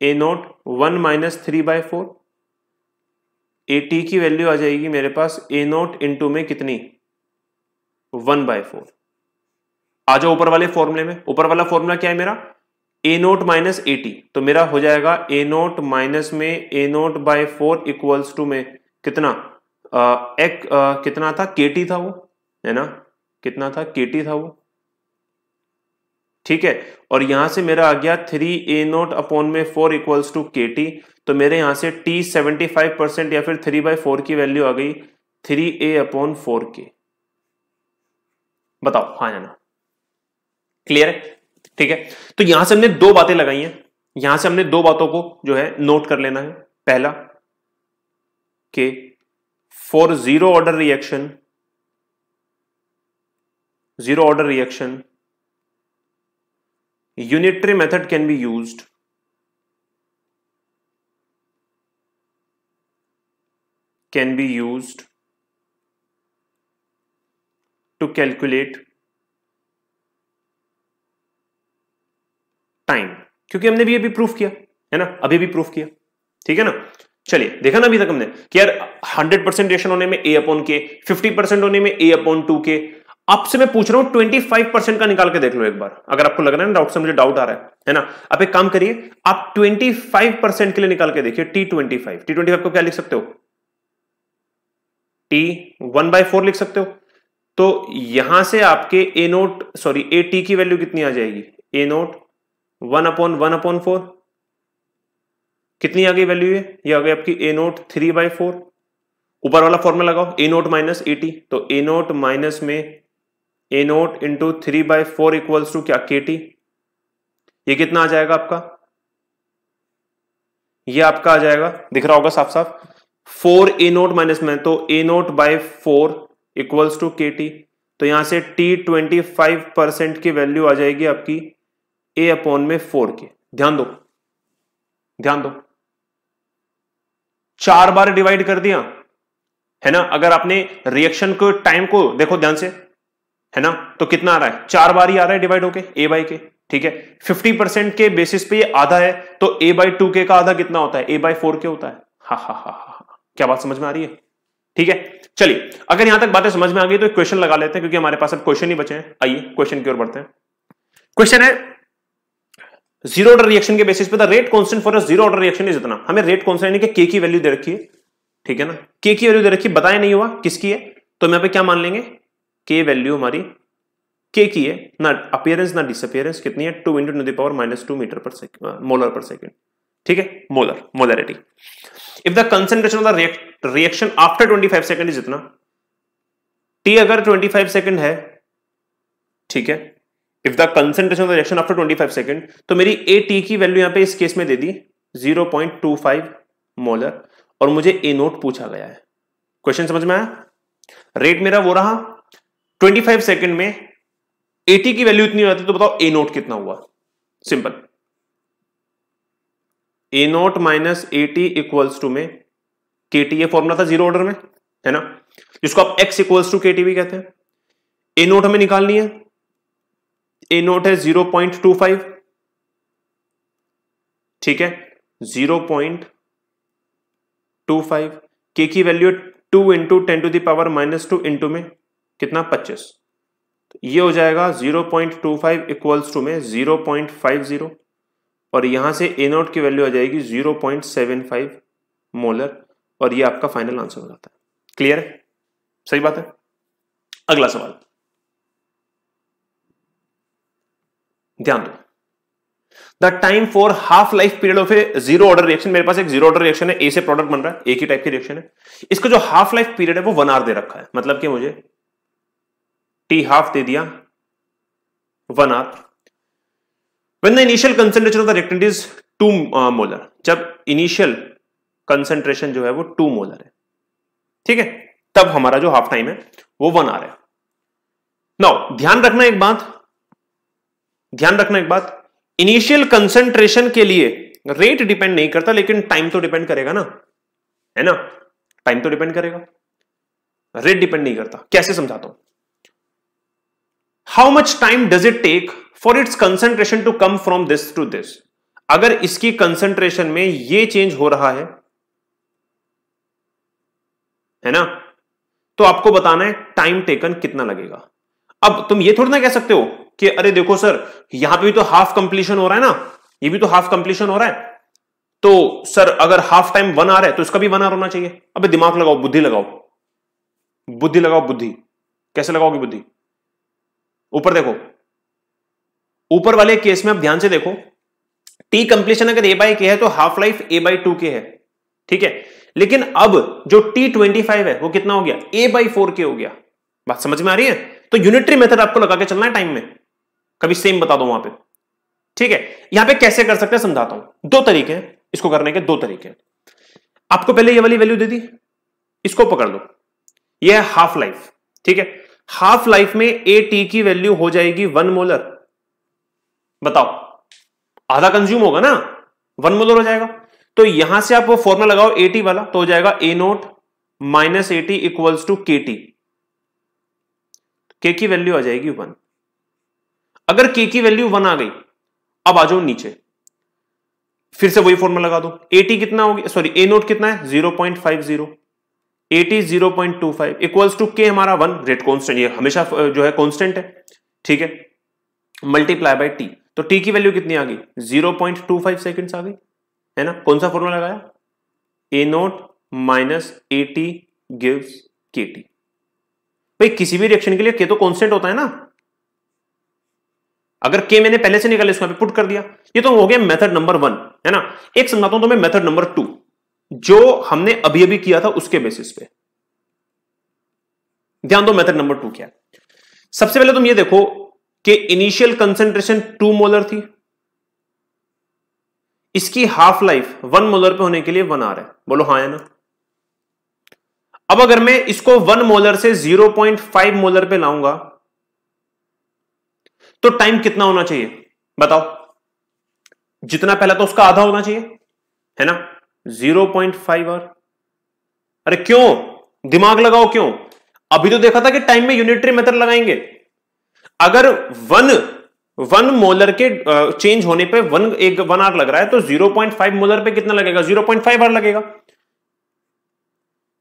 ए नोट 1 माइनस 3/4, ए टी की वैल्यू आ जाएगी मेरे पास ए नोट इंटू में कितनी, 1/4। आ जाओ ऊपर वाले फॉर्मूले में, ऊपर वाला फॉर्मूला क्या है मेरा, ए नोट माइनस ए टी, तो मेरा हो जाएगा ए नोट माइनस में ए नोट बाय 4 इक्वल्स टू में कितना, कितना था, के टी था वो, है ना, कितना था, के टी था वो। ठीक है, और यहां से मेरा आ गया 3 ए नोट अपॉन में 4 इक्वल्स टू के टी, तो मेरे यहां से टी 75% या फिर 3/4 की वैल्यू आ गई 3a अपॉन 4k। बताओ हाँ या ना, क्लियर है। ठीक है, तो यहां से हमने दो बातें लगाई हैं, यहां से हमने दो बातों को जो है नोट कर लेना है। पहला कि for zero order reaction unitary method can be used to calculate time, क्योंकि हमने भी अभी प्रूफ किया है ना, अभी भी प्रूफ किया। ठीक है ना, चलिए देखा ना अभी तक हमने कि यार 100% रिएक्शन होने में a अपॉन के, 50% होने में a अपॉन 2k। आपसे मैं पूछ रहा हूं 25% का निकाल के देख लो एक बार, अगर आपको लग रहा है ना डाउट से, मुझे डाउट आ रहा है ना। आप एक काम करिए, आप 25% के लिए निकाल के देखिए, T25 को क्या लिख सकते हो, T 1/4 लिख सकते हो। तो यहां से आपके ए नोट सॉरी ए टी की वैल्यू कितनी आ जाएगी, ए नोट 1/4 कितनी आ गई वैल्यू है, ये आ गई आपकी ए नोट 3/4। ऊपर वाला फॉर्मूला लगाओ, ए नोट माइनस ए टी, तो ए नोट माइनस में ए नोट इंटू 3/4 इक्वल्स टू क्या, के टी। ये कितना आ जाएगा आपका, ये आपका आ जाएगा, दिख रहा होगा साफ साफ, 4 ए नोट माइनस में, तो ए note bye 4 equals to K T. तो यहां से टी 25% की वैल्यू आ जाएगी आपकी ए अपॉन में 4 के। ध्यान दो 4 बार डिवाइड कर दिया है ना। अगर आपने रिएक्शन को टाइम को देखो ध्यान से, है ना, तो कितना आ रहा है, 4 बार ही आ रहा है डिवाइड होके ए बाई के। ठीक है, 50% के बेसिस पे ये आधा है, तो a/2k का आधा कितना होता है, a/4k होता है। हा, क्या बात समझ में आ रही है। ठीक है, चलिए अगर यहां तक बातें समझ में आ गई तो एक क्वेश्चन लगा लेते हैं, क्योंकि हमारे पास अब क्वेश्चन ही बचे हैं। आइए क्वेश्चन की ओर बढ़ते हैं। क्वेश्चन है जीरो ऑर्डर रिएक्शन के बेसिस पे the rate constant for a zero order reaction is इतना। हमें रेट कांस्टेंट यानी कि के की वैल्यू दे रखी है, ठीक है ना, के की वैल्यू दे रखी, बताया नहीं हुआ किसकी है, तो मैं पे क्या मान लेंगे, के वैल्यू हमारी के की है, ना अपीयरेंस ना डिसअपीयरेंस, कितनी है 2 × 10⁻⁻² मीटर पर सेकंड, मोलर पर सेकंड। ठीक है, molar, molarity. If the concentration of the reaction after 25 second is इतना, T अगर 25 सेकंड है, ठीक है, if the concentration of the reaction after 25 second, तो मेरी AT की वैल्यू यहां पे इस केस में दे दी 0.25 मोलर, और मुझे A नोट पूछा गया है। क्वेश्चन समझ में आया? रेट मेरा वो रहा 25 सेकंड में, AT की वैल्यू इतनी हो जाती, तो बताओ A नोट कितना हुआ? Simple, A naught minus AT equals to में KT, ये फॉर्मूला था जीरो ऑर्डर में, है ना, जिसको आप X इक्वल्स टू KT भी कहते हैं। A नोट हमें निकालनी है, A नोट है 0.25, ठीक है, 0.25, K की value 2 into 10 to the power -2 into में कितना 25, तो ये हो जाएगा 0.25 इक्वल्स टू में 0.50, और यहां से A नोट की वैल्यू आ जाएगी 0.75 मोलर, और ये आपका फाइनल आंसर हो जाता है। क्लियर है? सही बात है। अगला सवाल ध्यान दो, the time for half life period of A zero order reaction, मेरे पास एक जीरो ऑर्डर रिएक्शन है, ए से प्रोडक्ट बन रहा है, एक ही टाइप की रिएक्शन है, इसका जो हाफ लाइफ पीरियड है वो 1 आवर दे रखा है, मतलब कि मुझे T हाफ दे दिया 1 hour. When the initial concentration of the reactant is 2 molar, जब इनिशियल कंसेंट्रेशन जो है वो 2 मोलर है, ठीक है, तब हमारा जो हाफ टाइम है वो 1 आवर है। नाउ ध्यान रखना एक बात, इनिशियल कंसेंट्रेशन के लिए रेट डिपेंड नहीं करता, लेकिन टाइम तो डिपेंड करेगा ना, है ना, टाइम तो डिपेंड करेगा, रेट डिपेंड नहीं करता। कैसे समझाता हूं, how much time does it take for its concentration to come from this to this, अगर इसकी कंसेंट्रेशन में ये चेंज हो रहा है ना, तो आपको बताना है टाइम टेकन कितना लगेगा। अब तुम ये थोड़ा ना कह सकते हो कि अरे देखो सर, यहां पे भी तो हाफ कंप्लीशन हो रहा है ना, ये भी तो हाफ कंप्लीशन हो रहा है, तो सर अगर हाफ टाइम 1 आवर है तो इसका भी 1 आवर होना चाहिए। अबे दिमाग लगाओ, बुद्धि लगाओ, बुद्धि। कैसे लगाओगे बुद्धि? ऊपर देखो, ऊपर वाले केस में आप ध्यान से देखो, T कंप्लीशन अगर A/K है तो हाफ लाइफ A/2K है, ठीक है, लेकिन अब जो T25 है वो कितना हो गया? A/4K हो गया। बात समझ में आ रही है? तो यूनिटरी मेथड आपको लगा के चलना है टाइम में, कभी सेम बता दो वहां पे, ठीक है। यहां पे कैसे कर सकते हैं समझाता हूं, 2 तरीके हैं इसको करने के, 2 तरीके। आपको पहले ये वाली वैल्यू दे दी, इसको पकड़ लो, ये है हाफ लाइफ, ठीक है, हाफ लाइफ में AT की वैल्यू हो जाएगी 1 मोलर। बताओ, आधा कंज्यूम होगा ना, 1 मोलर हो जाएगा। तो यहां से आप वो फॉर्मूला लगाओ AT वाला, तो हो जाएगा A naught minus AT equals to KT। K की वैल्यू आ जाएगी 1। अगर K की वैल्यू 1 आ गई, अब आ जाओ नीचे, फिर से वही फॉर्मूला लगा दो। AT कितना हो गया, सॉरी A नोट कितना है 0.50, AT 0.25 इक्वल्स टू K हमारा 1, रेट कांस्टेंट, ये हमेशा जो है कांस्टेंट है, ठीक है, मल्टीप्लाई बाय T, तो T की वैल्यू कितनी आ गई 0.25 सेकंड्स आ गई, है ना। कौन सा फॉर्मूला लगाया? A naught minus AT gives KT। भाई किसी भी रिएक्शन के लिए K तो कांस्टेंट होता है ना, अगर K मैंने पहले से निकाला, इसको यहां पे पुट कर दिया। ये तो हो गया मेथड नंबर 1, है ना। एक समझाता हूं तो मैं मेथड नंबर 2, जो हमने अभी अभी किया था उसके बेसिस पे। ध्यान दो मेथड नंबर 2 क्या है। सबसे पहले तुम ये देखो कि इनिशियल कंसेंट्रेशन 2 मोलर थी, इसकी हाफ लाइफ 1 मोलर पे होने के लिए 1 आवर है, बोलो हाँ है ना। अब अगर मैं इसको 1 मोलर से 0.5 मोलर पे लाऊंगा तो टाइम कितना होना चाहिए बताओ? जितना पहला तो उसका आधा होना चाहिए, है ना, 0.5 आवर। अरे क्यों, दिमाग लगाओ क्यों? अभी तो देखा था कि टाइम में यूनिटरी मेथड लगाएंगे। अगर 1 मोलर के चेंज होने पे 1 आवर लग रहा है, तो 0.5 मोलर पे कितना लगेगा? 0.5 आवर लगेगा।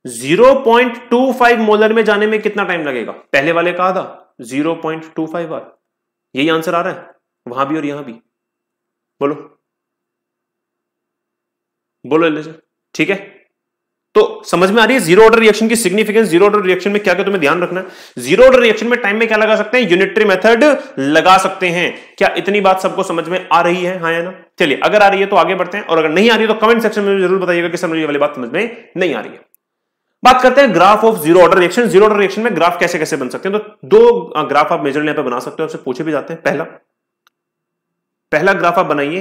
0.25 मोलर में जाने में कितना टाइम लगेगा? पहले वाले का आधा, 0.25 आवर। यही आंसर आ रहा है वहां भी और यहां भी। बोलो बोलो, ठीक है। तो समझ में आ रही है जीरो ऑर्डर रिएक्शन की सिग्निफिकेंस। जीरो ऑर्डर रिएक्शन में क्या क्या तुम्हें ध्यान रखना है। जीरो ऑर्डर रिएक्शन में टाइम में क्या लगा सकते हैं? यूनिटरी मेथड लगा सकते हैं। क्या इतनी बात सबको समझ में आ रही है? हाँ या ना? चलिए, अगर आ रही है तो आगे बढ़ते हैं, और अगर नहीं आ रही है तो कमेंट सेक्शन में जरूर बताइएगा कि सर ये वाली बात समझ में नहीं आ रही है। बात करते हैं graph of zero order reaction. Zero order reaction में ग्राफ कैसे कैसे बन सकते हैं, तो दो ग्राफ आप मेजर यहां पे बना सकते हो, आपसे पूछे भी जाते हैं। पहला ग्राफ आप बनाइए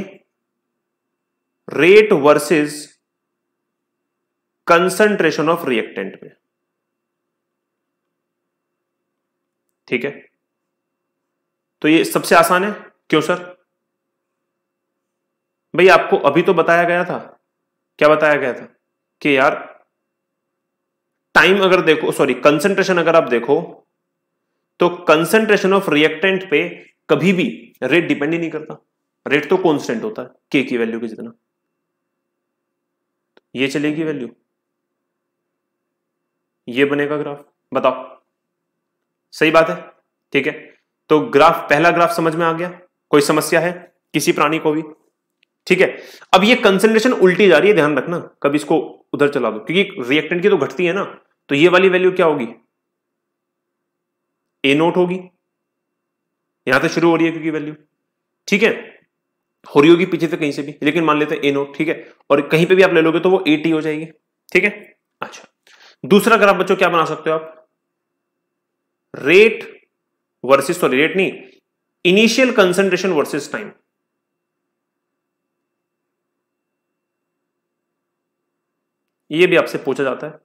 rate versus concentration of reactant पे, ठीक है। तो ये सबसे आसान है, क्यों सर? भाई आपको अभी तो बताया गया था, क्या बताया गया था कि यार टाइम अगर देखो, सॉरी कंसंट्रेशन अगर आप देखो तो कंसंट्रेशन ऑफ रिएक्टेंट पे कभी भी रेट डिपेंड ही नहीं करता, रेट तो कांस्टेंट होता है के की वैल्यू के जितना। ये चलेगी वैल्यू, ये बनेगा ग्राफ, बताओ सही बात है, ठीक है। तो ग्राफ, पहला ग्राफ समझ में आ गया, कोई समस्या है किसी प्राणी को भी, ठीक है। अब ये कंसंट्रेशन उल्टी जा रही है, ध्यान रखना, कभी इसको उधर चला दो, क्योंकि रिएक्टेंट की तो घटती है ना, तो ये वाली वैल्यू क्या होगी, ए नोट होगी, यहां से शुरू हो रही है क्योंकि वैल्यू, ठीक है, हो रही होगी पीछे से कहीं से भी, लेकिन मान लेते हैं ए नोट, ठीक है, और कहीं पे भी आप ले लोगे तो वो ए टी हो जाएगी, ठीक है। अच्छा, दूसरा ग्राफ बच्चों क्या बना सकते हो आप, रेट वर्सेस, सॉरी रेट नहीं, इनिशियल कंसंट्रेशन वर्सेस टाइम। ये भी आपसे पूछा जाता है,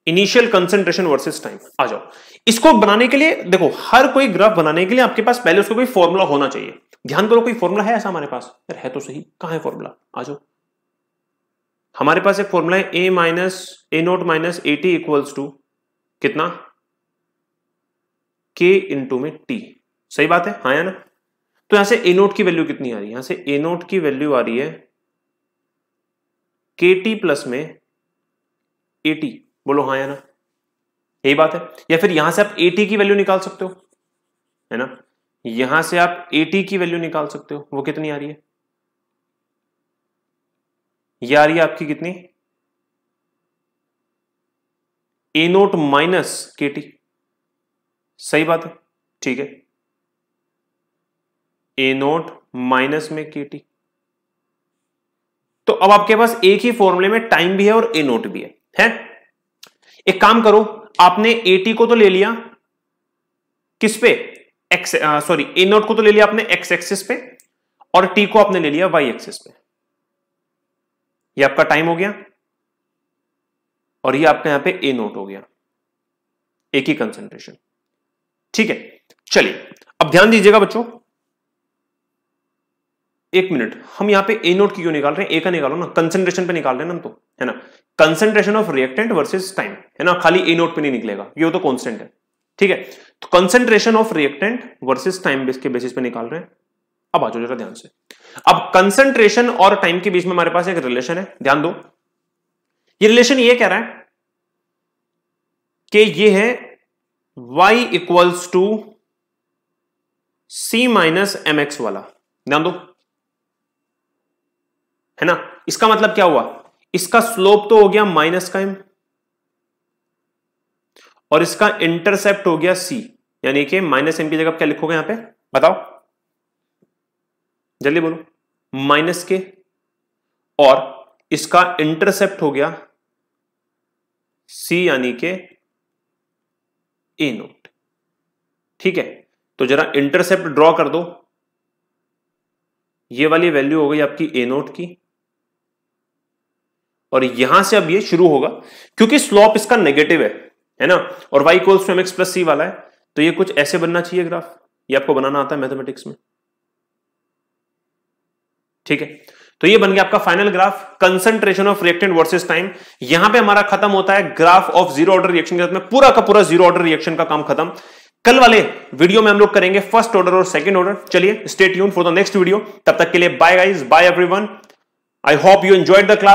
इनिशियल कंसंट्रेशन वर्सेस टाइम। आ जाओ, इसको बनाने के लिए देखो, हर कोई ग्राफ बनाने के लिए आपके पास पहले उसको कोई फॉर्मूला होना चाहिए। ध्यान करो, कोई फॉर्मूला है ऐसा हमारे पास? यार है तो सही, कहां है फॉर्मूला? आ जाओ, हमारे पास एक फॉर्मूला है, A minus A naught minus A T equals to कितना, के इंटू में टी। सही बात है, हाँ या ना? तो यहां से ए नोट की वैल्यू कितनी आ रही है, यहां से ए नोट की वैल्यू आ रही है के टी प्लस में ए टी, बोलो हाँ या ना, यही बात है। या फिर यहां से आप ए टी की वैल्यू निकाल सकते हो, है ना, यहां से आप ए टी की वैल्यू निकाल सकते हो, वो कितनी आ रही है, ये आ रही है आपकी कितनी, ए नोट माइनस के टी। सही बात है, ठीक है, ए नोट माइनस में के टी। तो अब आपके पास एक ही फॉर्मूले में टाइम भी है और ए नोट भी है? एक काम करो, आपने ए टी को तो ले लिया किस पे, एक्स, सॉरी ए नोट को तो ले लिया आपने एक्स एक्सिस पे, और टी को आपने ले लिया वाई एक्सिस पे। ये आपका टाइम हो गया, और ये आपका यहां पे ए नोट हो गया, एक ही कंसंट्रेशन, ठीक है। चलिए अब ध्यान दीजिएगा बच्चों, एक मिनट, हम यहां पे ए नोट की क्यों निकाल रहे हैं, ए का निकालो ना, कंसंट्रेशन पे निकाल रहे हैं ना हम तो, है ना, concentration of reactant versus time, है ना, खाली ए नोट पे नहीं निकलेगा, ये तो कांस्टेंट है, ठीक है। तो concentration of reactant versus time के बेसिस पे निकाल रहे हैं। अब आ जाओ जरा ध्यान से, अब कंसंट्रेशन और टाइम के बीच में हमारे पास एक रिलेशन है, ध्यान दो। ये रिलेशन ये कह रहा है कि ये है y equals to c minus M X वाला, ध्यान दो, है ना। इसका मतलब क्या हुआ, इसका स्लोप तो हो गया माइनस का m, और इसका इंटरसेप्ट हो गया c, यानी कि माइनस m की जगह क्या लिखोगे यहां पे, बताओ जल्दी बोलो, माइनस के, और इसका इंटरसेप्ट हो गया c यानी के ए नोट, ठीक है। तो जरा इंटरसेप्ट ड्रॉ कर दो, ये वाली वैल्यू हो गई आपकी ए नोट की, और यहां से अब ये शुरू होगा, क्योंकि स्लोप इसका नेगेटिव है ना, और y equals to M X plus C वाला है, तो ये कुछ ऐसे बनना चाहिए ग्राफ, ये आपको बनाना आता है मैथमेटिक्स में, ठीक है। तो ये बन गया आपका final graph, concentration of reactant versus time. यहां पे हमारा खत्म होता है graph of zero order reaction के साथ में, पूरा का पूरा जीरो ऑर्डर रिएक्शन का काम खत्म। कल वाले वीडियो में हम लोग करेंगे फर्स्ट ऑर्डर और सेकंड ऑर्डर। चलिए stay tuned for the next video, तब तक के लिए bye guys, bye everyone, I hope you enjoyed the class.